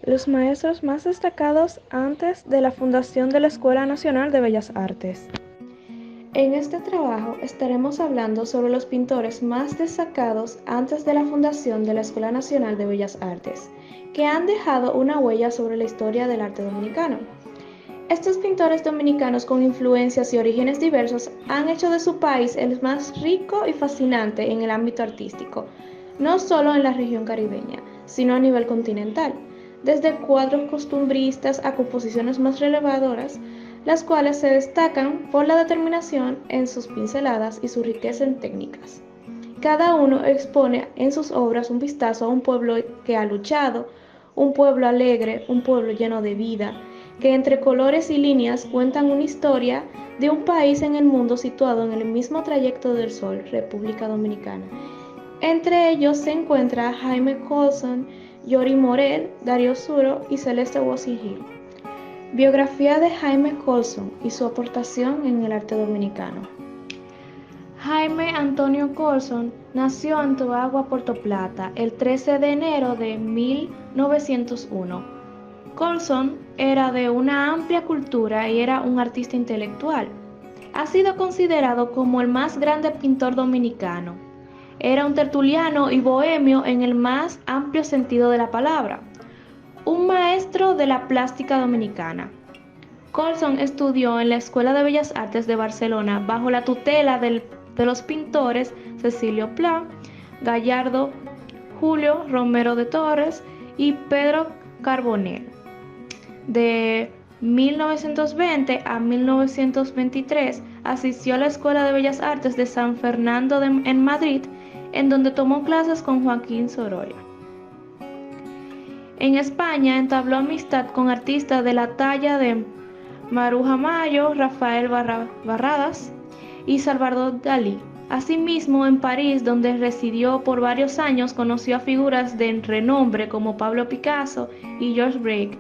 Los maestros más destacados antes de la fundación de la Escuela Nacional de Bellas Artes. En este trabajo estaremos hablando sobre los pintores más destacados antes de la fundación de la Escuela Nacional de Bellas Artes, que han dejado una huella sobre la historia del arte dominicano. Estos pintores dominicanos con influencias y orígenes diversos han hecho de su país el más rico y fascinante en el ámbito artístico, no solo en la región caribeña, sino a nivel continental, desde cuadros costumbristas a composiciones más relevadoras, las cuales se destacan por la determinación en sus pinceladas y su riqueza en técnicas. Cada uno expone en sus obras un vistazo a un pueblo que ha luchado, un pueblo alegre, un pueblo lleno de vida, que entre colores y líneas cuentan una historia de un país en el mundo situado en el mismo trayecto del sol, República Dominicana. Entre ellos se encuentra Jaime Colson, Yori Morel, Darío Suro y Celeste Wasingil. Biografía de Jaime Colson y su aportación en el arte dominicano. Jaime Antonio Colson nació en Toagua, Puerto Plata, el 13 de enero de 1901. Colson era de una amplia cultura y era un artista intelectual. Ha sido considerado como el más grande pintor dominicano. Era un tertuliano y bohemio en el más amplio sentido de la palabra. Un maestro de la plástica dominicana. Colson estudió en la Escuela de Bellas Artes de Barcelona bajo la tutela de los pintores Cecilio Pla, Gallardo, Julio Romero de Torres y Pedro Carbonell. De 1920 a 1923 asistió a la Escuela de Bellas Artes de San Fernando en Madrid, en donde tomó clases con Joaquín Sorolla. En España entabló amistad con artistas de la talla de Maruja Mayo, Rafael Barradas y Salvador Dalí. Asimismo, en París, donde residió por varios años, conoció a figuras de renombre como Pablo Picasso y George Braque,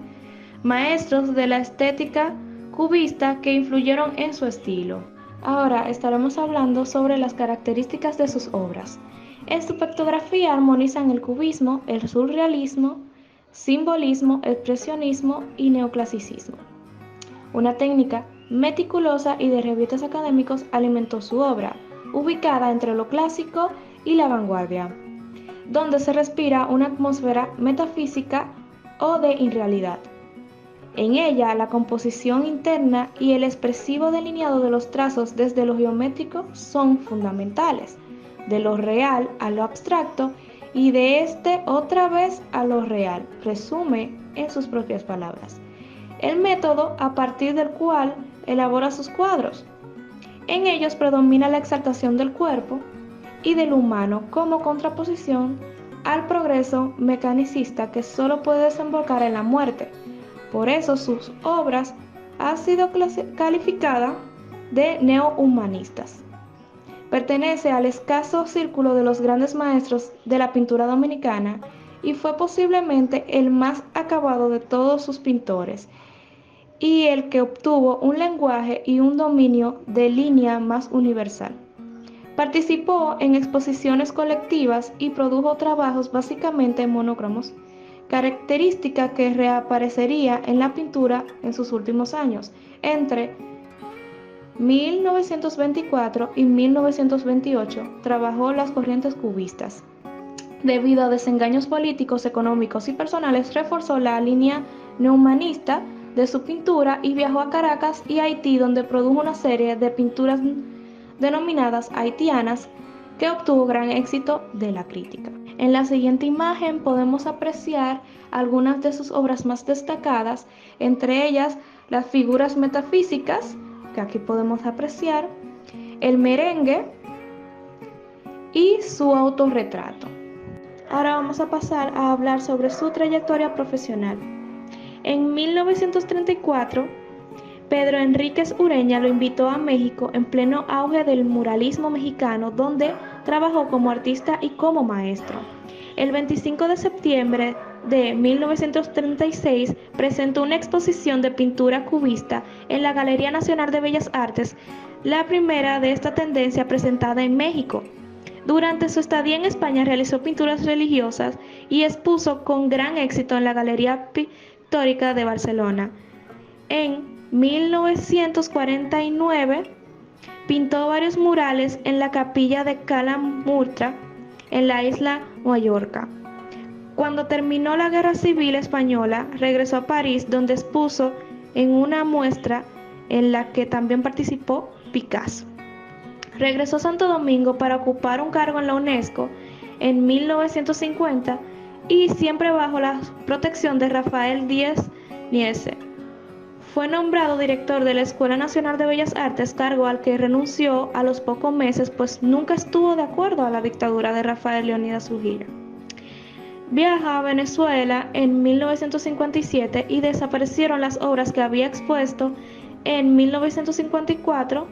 maestros de la estética cubista que influyeron en su estilo. Ahora estaremos hablando sobre las características de sus obras. En su pictografía armonizan el cubismo, el surrealismo, simbolismo, expresionismo y neoclasicismo. Una técnica meticulosa y de revistas académicos alimentó su obra, ubicada entre lo clásico y la vanguardia, donde se respira una atmósfera metafísica o de irrealidad. En ella, la composición interna y el expresivo delineado de los trazos desde lo geométrico son fundamentales, de lo real a lo abstracto y de este otra vez a lo real, resume en sus propias palabras. El método a partir del cual elabora sus cuadros. En ellos predomina la exaltación del cuerpo y del humano como contraposición al progreso mecanicista que solo puede desembocar en la muerte. Por eso sus obras han sido calificadas de neohumanistas. Pertenece al escaso círculo de los grandes maestros de la pintura dominicana y fue posiblemente el más acabado de todos sus pintores y el que obtuvo un lenguaje y un dominio de línea más universal. Participó en exposiciones colectivas y produjo trabajos básicamente monócromos, característica que reaparecería en la pintura en sus últimos años, entre 1924 y 1928 trabajó las corrientes cubistas. Debido a desengaños políticos, económicos y personales, reforzó la línea neohumanista de su pintura y viajó a Caracas y Haití, donde produjo una serie de pinturas denominadas haitianas que obtuvo gran éxito de la crítica. En la siguiente imagen podemos apreciar algunas de sus obras más destacadas, entre ellas las figuras metafísicas, que aquí podemos apreciar, el merengue y su autorretrato. Ahora vamos a pasar a hablar sobre su trayectoria profesional. En 1934, Pedro Enríquez Ureña lo invitó a México en pleno auge del muralismo mexicano, donde trabajó como artista y como maestro. El 25 de septiembre de 1936 presentó una exposición de pintura cubista en la Galería Nacional de Bellas Artes, la primera de esta tendencia presentada en México. Durante su estadía en España realizó pinturas religiosas y expuso con gran éxito en la Galería Pictórica de Barcelona. En 1949 pintó varios murales en la capilla de Cala Murtra en la isla Mallorca. Cuando terminó la Guerra Civil Española, regresó a París, donde expuso en una muestra en la que también participó Picasso. Regresó a Santo Domingo para ocupar un cargo en la UNESCO en 1950 y siempre bajo la protección de Rafael Díez Niese. Fue nombrado director de la Escuela Nacional de Bellas Artes, cargo al que renunció a los pocos meses, pues nunca estuvo de acuerdo a la dictadura de Rafael Leónidas Trujillo. Viaja a Venezuela en 1957 y desaparecieron las obras que había expuesto en 1954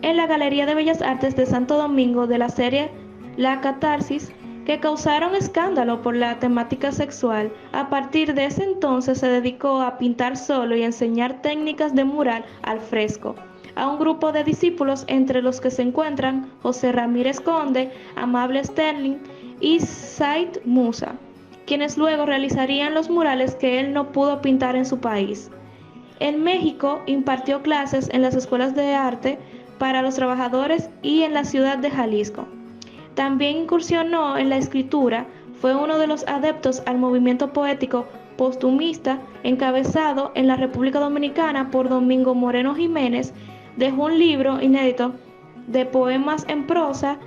en la Galería de Bellas Artes de Santo Domingo de la serie La Catarsis, que causaron escándalo por la temática sexual. A partir de ese entonces se dedicó a pintar solo y enseñar técnicas de mural al fresco a un grupo de discípulos, entre los que se encuentran José Ramírez Conde, Amable Sterling y Said Musa, quienes luego realizarían los murales que él no pudo pintar en su país. En México impartió clases en las escuelas de arte para los trabajadores y en la ciudad de Jalisco. También incursionó en la escritura, fue uno de los adeptos al movimiento poético posthumista encabezado en la República Dominicana por Domingo Moreno Jiménez. Dejó un libro inédito de poemas en prosa,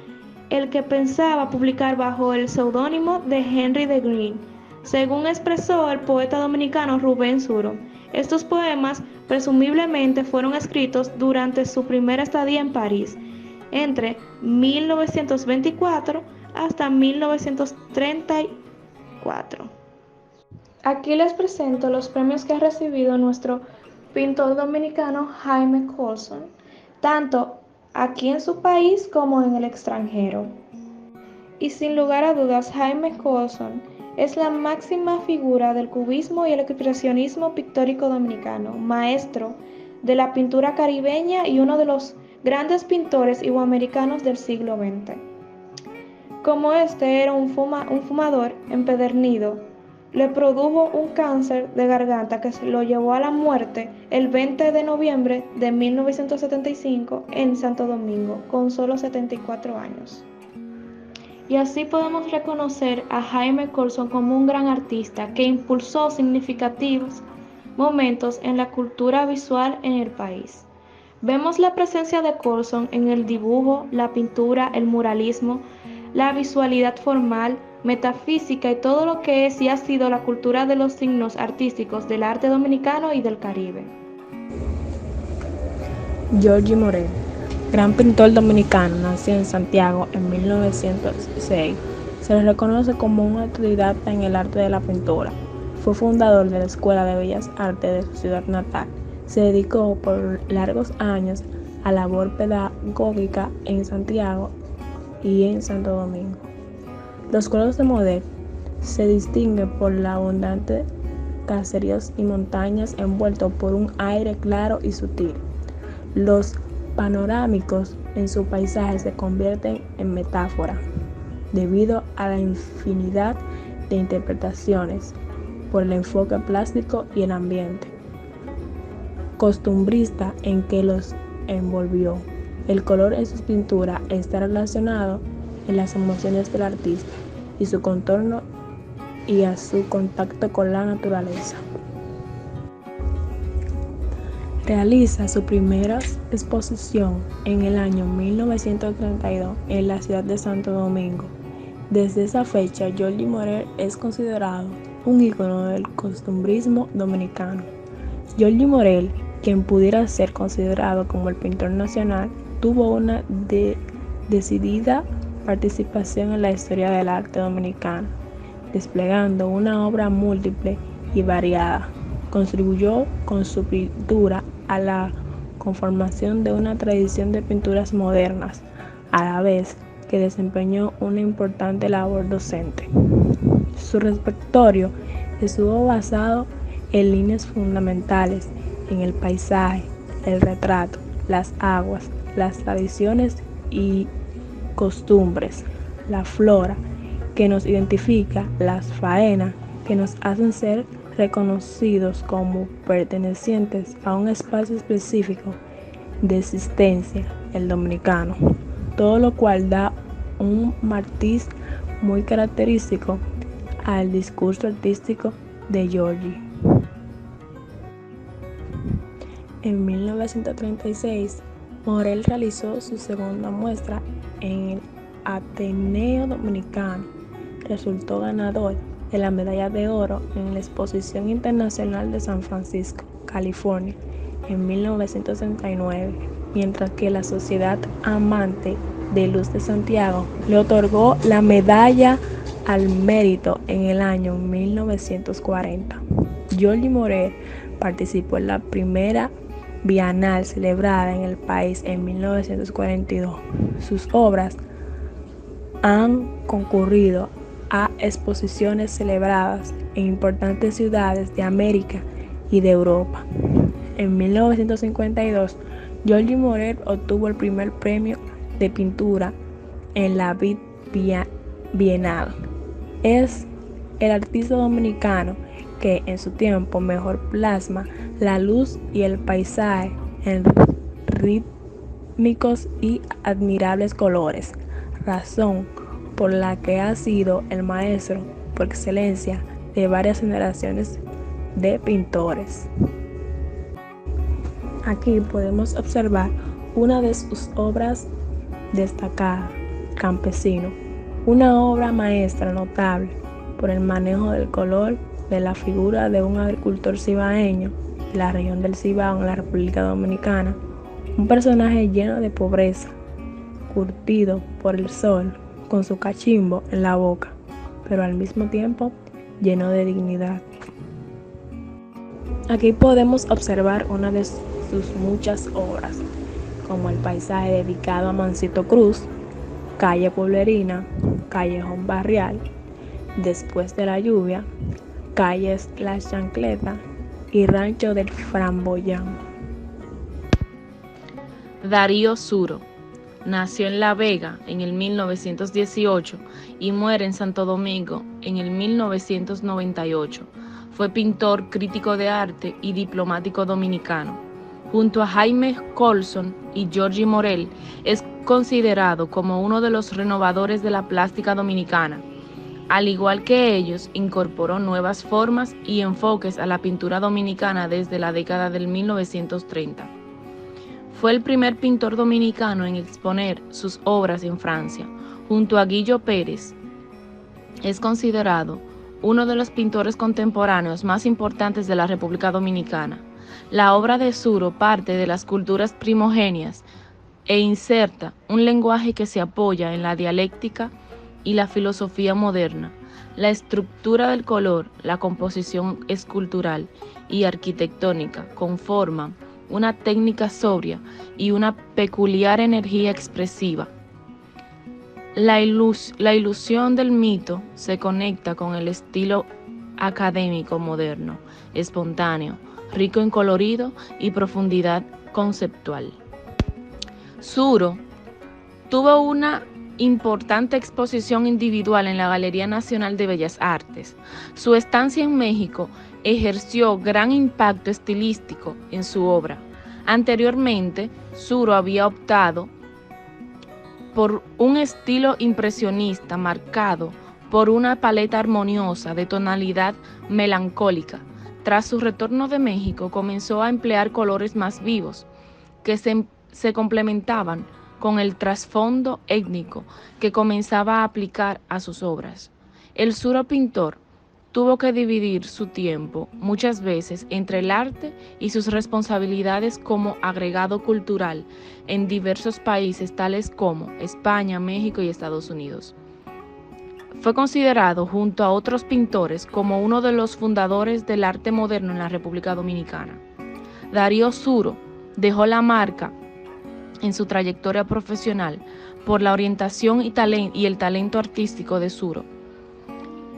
el que pensaba publicar bajo el seudónimo de Henry de Green, según expresó el poeta dominicano Rubén Suro. Estos poemas presumiblemente fueron escritos durante su primera estadía en París, entre 1924 hasta 1934. Aquí les presento los premios que ha recibido nuestro pintor dominicano Jaime Colson, tanto aquí en su país como en el extranjero. Y sin lugar a dudas, Jaime Colson es la máxima figura del cubismo y el expresionismo pictórico dominicano, maestro de la pintura caribeña y uno de los grandes pintores iberoamericanos del siglo XX. Como este era un fumador empedernido, le produjo un cáncer de garganta que lo llevó a la muerte el 20 de noviembre de 1975 en Santo Domingo, con solo 74 años. Y así podemos reconocer a Jaime Colson como un gran artista que impulsó significativos momentos en la cultura visual en el país. Vemos la presencia de Colson en el dibujo, la pintura, el muralismo, la visualidad formal, metafísica y todo lo que es y ha sido la cultura de los signos artísticos del arte dominicano y del Caribe. Jorge Morel, gran pintor dominicano, nació en Santiago en 1906. Se le reconoce como un autodidacta en el arte de la pintura. Fue fundador de la Escuela de Bellas Artes de su ciudad natal. Se dedicó por largos años a labor pedagógica en Santiago y en Santo Domingo. Los cuadros de Morel se distinguen por la abundante caseríos y montañas envueltos por un aire claro y sutil. Los panorámicos en su paisaje se convierten en metáfora debido a la infinidad de interpretaciones por el enfoque plástico y el ambiente costumbrista en que los envolvió. El color en sus pinturas está relacionado en las emociones del artista y su contorno y a su contacto con la naturaleza. Realiza su primera exposición en el año 1932 en la ciudad de Santo Domingo. Desde esa fecha, Jorge Morel es considerado un ícono del costumbrismo dominicano. Jorge Morel, quien pudiera ser considerado como el pintor nacional, tuvo una decidida participación en la historia del arte dominicano, desplegando una obra múltiple y variada. Contribuyó con su pintura a la conformación de una tradición de pinturas modernas, a la vez que desempeñó una importante labor docente. Su repertorio estuvo basado en líneas fundamentales en el paisaje, el retrato, las aguas, las tradiciones y costumbres, la flora que nos identifica, las faenas que nos hacen ser reconocidos como pertenecientes a un espacio específico de existencia, el dominicano, todo lo cual da un matiz muy característico al discurso artístico de Giorgi. En 1936, Morel realizó su segunda muestra en el Ateneo Dominicano. Resultó ganador de la medalla de oro en la Exposición Internacional de San Francisco, California, en 1969, mientras que la Sociedad Amante de Luz de Santiago le otorgó la medalla al mérito en el año 1940. Giorgi Morel participó en la primera bienal celebrada en el país en 1942. Sus obras han concurrido a exposiciones celebradas en importantes ciudades de América y de Europa. En 1952, Giorgi Morel obtuvo el primer premio de pintura en la Bienal. Es el artista dominicano que en su tiempo mejor plasma la luz y el paisaje en rítmicos y admirables colores, razón por la que ha sido el maestro por excelencia de varias generaciones de pintores. Aquí podemos observar una de sus obras destacadas, Campesino, una obra maestra notable por el manejo del color de la figura de un agricultor cibaeño de la región del Cibao en la República Dominicana, un personaje lleno de pobreza, curtido por el sol, con su cachimbo en la boca, pero al mismo tiempo lleno de dignidad. Aquí podemos observar una de sus muchas obras, como el paisaje dedicado a Mancito Cruz, Calle Pueblerina, Callejón Barrial, Después de la lluvia, Calles Las Chancletas y Rancho del Framboyán. Darío Suro nació en La Vega en el 1918 y muere en Santo Domingo en el 1998. Fue pintor, crítico de arte y diplomático dominicano. Junto a Jaime Colson y Giorgi Morel, es considerado como uno de los renovadores de la plástica dominicana. Al igual que ellos, incorporó nuevas formas y enfoques a la pintura dominicana desde la década del 1930. Fue el primer pintor dominicano en exponer sus obras en Francia, junto a Guillo Pérez. Es considerado uno de los pintores contemporáneos más importantes de la República Dominicana. La obra de Suro parte de las culturas primogenias e inserta un lenguaje que se apoya en la dialéctica y la filosofía moderna. La estructura del color, la composición escultural y arquitectónica conforman una técnica sobria y una peculiar energía expresiva. La ilusión del mito se conecta con el estilo académico moderno, espontáneo, rico en colorido y profundidad conceptual. Suro tuvo una importante exposición individual en la Galería Nacional de Bellas Artes. Su estancia en México ejerció gran impacto estilístico en su obra. Anteriormente, Suro había optado por un estilo impresionista marcado por una paleta armoniosa de tonalidad melancólica. Tras su retorno de México, comenzó a emplear colores más vivos, que se complementaban con el trasfondo étnico que comenzaba a aplicar a sus obras. El Suro pintor tuvo que dividir su tiempo muchas veces entre el arte y sus responsabilidades como agregado cultural en diversos países tales como España, México y Estados Unidos. Fue considerado junto a otros pintores como uno de los fundadores del arte moderno en la República Dominicana. Darío Suro dejó la marca en su trayectoria profesional por la orientación y el talento artístico de Suro.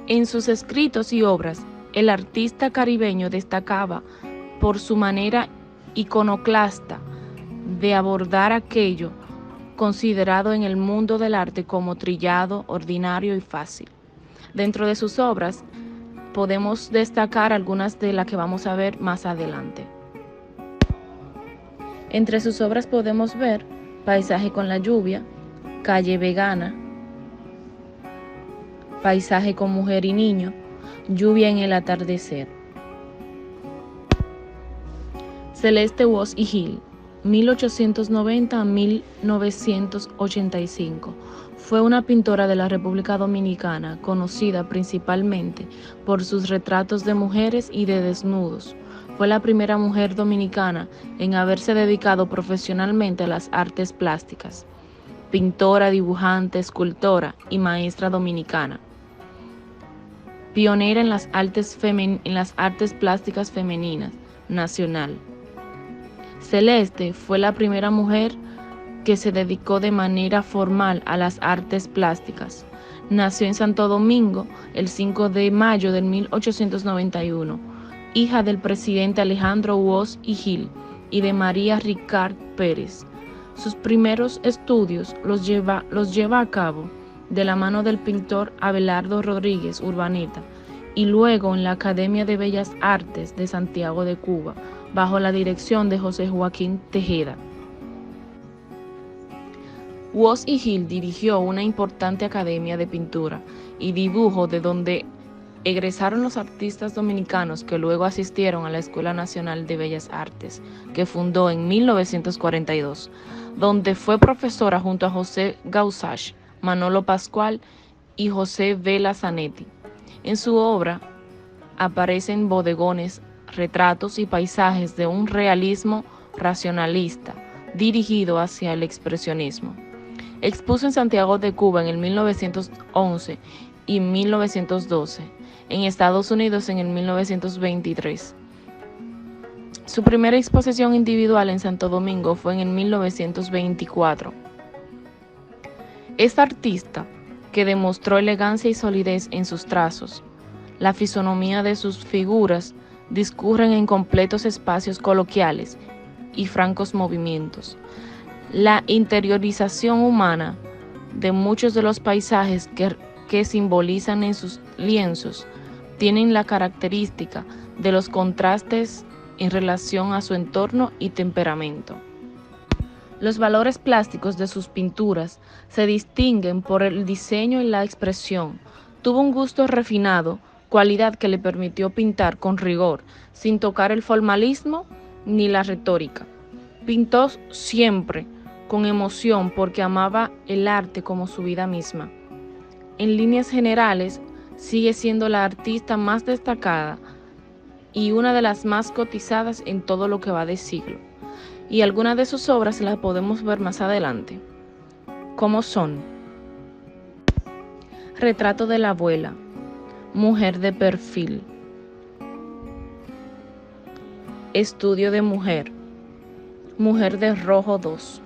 En sus escritos y obras, el artista caribeño destacaba por su manera iconoclasta de abordar aquello considerado en el mundo del arte como trillado, ordinario y fácil. Dentro de sus obras podemos destacar algunas de las que vamos a ver más adelante. Entre sus obras podemos ver Paisaje con la lluvia, Calle Vegana, Paisaje con mujer y niño, Lluvia en el atardecer. Celeste Woz y Gil, 1890 a 1985. Fue una pintora de la República Dominicana, conocida principalmente por sus retratos de mujeres y de desnudos. Fue la primera mujer dominicana en haberse dedicado profesionalmente a las artes plásticas. Pintora, dibujante, escultora y maestra dominicana. Pionera en las artes plásticas femeninas, nacional. Celeste fue la primera mujer que se dedicó de manera formal a las artes plásticas. Nació en Santo Domingo el 5 de mayo de 1891, hija del presidente Alejandro Woz y Gil y de María Ricard Pérez. Sus primeros estudios los lleva a cabo de la mano del pintor Abelardo Rodríguez Urbaneta y luego en la Academia de Bellas Artes de Santiago de Cuba, bajo la dirección de José Joaquín Tejeda. Woz y Gil dirigió una importante academia de pintura y dibujo de donde egresaron los artistas dominicanos que luego asistieron a la Escuela Nacional de Bellas Artes, que fundó en 1942, donde fue profesora junto a José Gausach, Manolo Pascual y José Vela Zanetti. En su obra aparecen bodegones, retratos y paisajes de un realismo racionalista dirigido hacia el expresionismo. Expuso en Santiago de Cuba en el 1911 y 1912, en Estados Unidos en el 1923. Su primera exposición individual en Santo Domingo fue en el 1924. Esta artista, que demostró elegancia y solidez en sus trazos, la fisonomía de sus figuras discurren en completos espacios coloquiales y francos movimientos. La interiorización humana de muchos de los paisajes que simbolizan en sus lienzos tienen la característica de los contrastes en relación a su entorno y temperamento. Los valores plásticos de sus pinturas se distinguen por el diseño y la expresión. Tuvo un gusto refinado, cualidad que le permitió pintar con rigor, sin tocar el formalismo ni la retórica. Pintó siempre con emoción porque amaba el arte como su vida misma. En líneas generales, sigue siendo la artista más destacada y una de las más cotizadas en todo lo que va de siglo. Y algunas de sus obras las podemos ver más adelante, como son Retrato de la abuela, Mujer de perfil, Estudio de mujer, Mujer de rojo 2,